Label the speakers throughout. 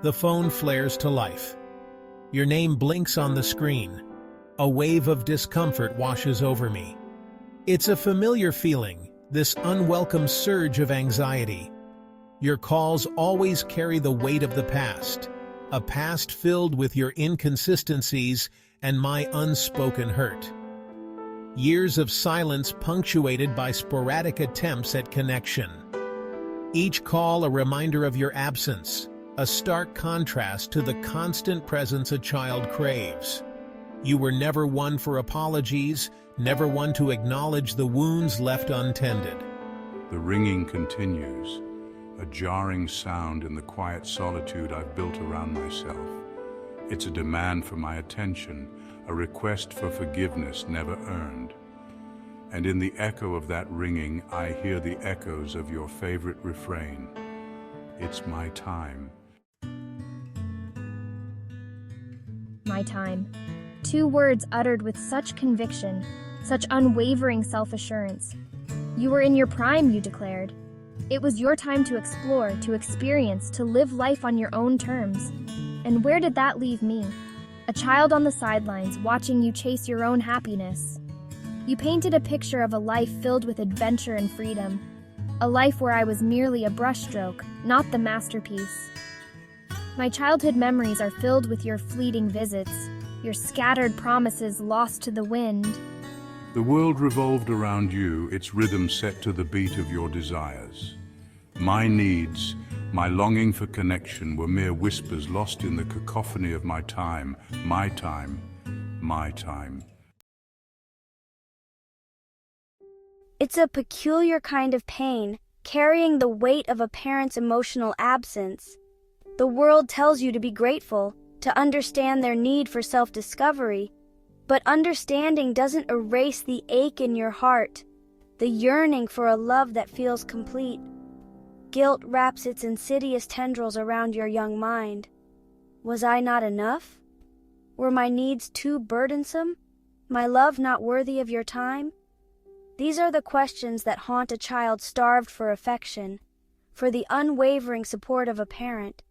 Speaker 1: The phone flares to life. Your name blinks on the screen. A wave of discomfort washes over me. It's a familiar feeling, this unwelcome surge of anxiety. Your calls always carry the weight of the past, a past filled with your inconsistencies and my unspoken hurt. Years of silence punctuated by sporadic attempts at connection. Each call a reminder of your absence, a stark contrast to the constant presence a child craves. You were never one for apologies, never one to acknowledge the wounds left untended.
Speaker 2: The ringing continues, a jarring sound in the quiet solitude I've built around myself. It's a demand for my attention, a request for forgiveness never earned. And in the echo of that ringing, I hear the echoes of your favorite refrain. It's my time.
Speaker 3: My time. 2 words uttered with such conviction, such unwavering self-assurance. You were in your prime, you declared. It was your time to explore, to experience, to live life on your own terms. And where did that leave me? A child on the sidelines, watching you chase your own happiness. You painted a picture of a life filled with adventure and freedom. A life where I was merely a brushstroke, not the masterpiece. My childhood memories are filled with your fleeting visits, your scattered promises lost to the wind.
Speaker 2: The world revolved around you, its rhythm set to the beat of your desires. My needs, my longing for connection were mere whispers lost in the cacophony of my time, my time, my time.
Speaker 4: It's a peculiar kind of pain, carrying the weight of a parent's emotional absence. The world tells you to be grateful, to understand their need for self-discovery, but understanding doesn't erase the ache in your heart, the yearning for a love that feels complete. Guilt wraps its insidious tendrils around your young mind. Was I not enough? Were my needs too burdensome? My love not worthy of your time? These are the questions that haunt a child starved for affection, for the unwavering support of a parent.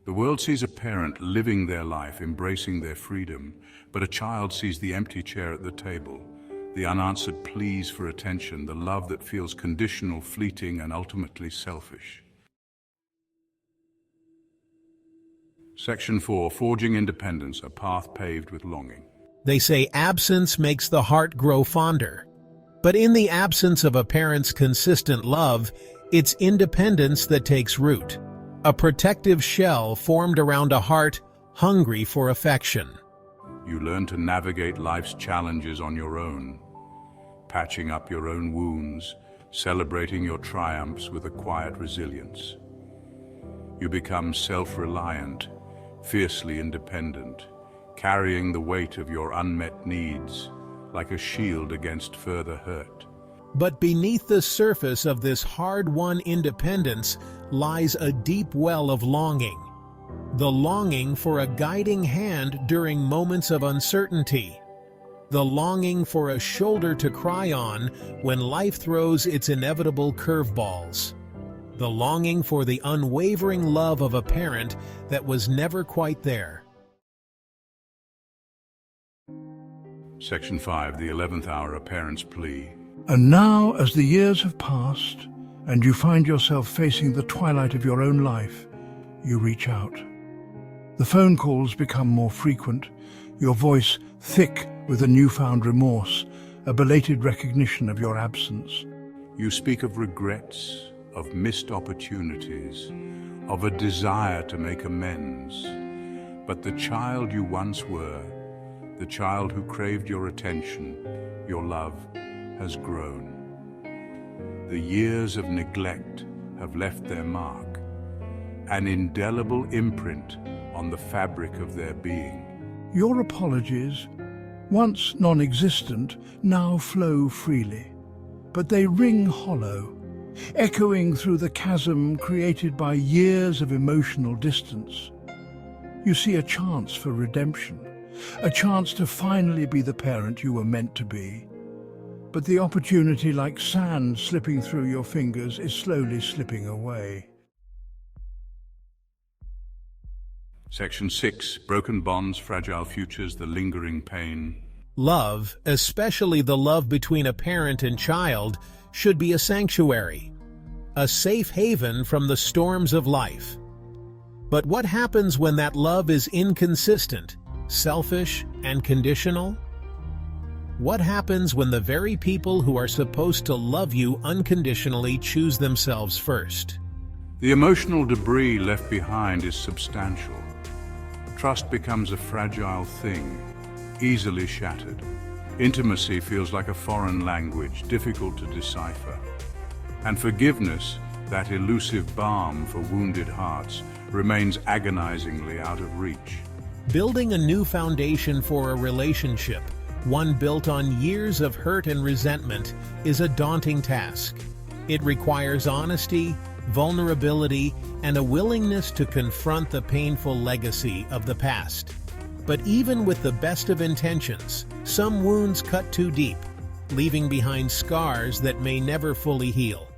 Speaker 2: The world sees a parent living their life, embracing their freedom, but a child sees the empty chair at the table, the unanswered pleas for attention, the love that feels conditional, fleeting, and ultimately selfish. Section 4, Forging Independence, a path paved with longing.
Speaker 1: They say absence makes the heart grow fonder. But in the absence of a parent's consistent love, it's independence that takes root. A protective shell formed around a heart hungry for affection.
Speaker 2: You learn to navigate life's challenges on your own, patching up your own wounds, celebrating your triumphs with a quiet resilience. You become self-reliant, fiercely independent, carrying the weight of your unmet needs like a shield against further hurt.
Speaker 1: But beneath the surface of this hard-won independence lies a deep well of longing. The longing for a guiding hand during moments of uncertainty. The longing for a shoulder to cry on when life throws its inevitable curveballs. The longing for the unwavering love of a parent that was never quite there.
Speaker 2: Section 5, the 11th hour, a parent's plea.
Speaker 5: And now, as the years have passed, and you find yourself facing the twilight of your own life, you reach out. The phone calls become more frequent, your voice thick with a newfound remorse, a belated recognition of your absence.
Speaker 2: You speak of regrets, of missed opportunities, of a desire to make amends. But the child you once were, the child who craved your attention, your love, has grown. The years of neglect have left their mark, an indelible imprint on the fabric of their being.
Speaker 5: Your apologies, once non-existent, now flow freely, but they ring hollow, echoing through the chasm created by years of emotional distance. You see a chance for redemption, a chance to finally be the parent you were meant to be. But the opportunity, like sand slipping through your fingers, is slowly slipping away.
Speaker 2: Section 6. Broken bonds, fragile futures, the lingering pain.
Speaker 1: Love, especially the love between a parent and child, should be a sanctuary, a safe haven from the storms of life. But what happens when that love is inconsistent, selfish, and conditional? What happens when the very people who are supposed to love you unconditionally choose themselves first?
Speaker 2: The emotional debris left behind is substantial. Trust becomes a fragile thing, easily shattered. Intimacy feels like a foreign language, difficult to decipher. And forgiveness, that elusive balm for wounded hearts, remains agonizingly out of reach.
Speaker 1: Building a new foundation for a relationship, one built on years of hurt and resentment, is a daunting task. It requires honesty, vulnerability, and a willingness to confront the painful legacy of the past. But even with the best of intentions, some wounds cut too deep, leaving behind scars that may never fully heal.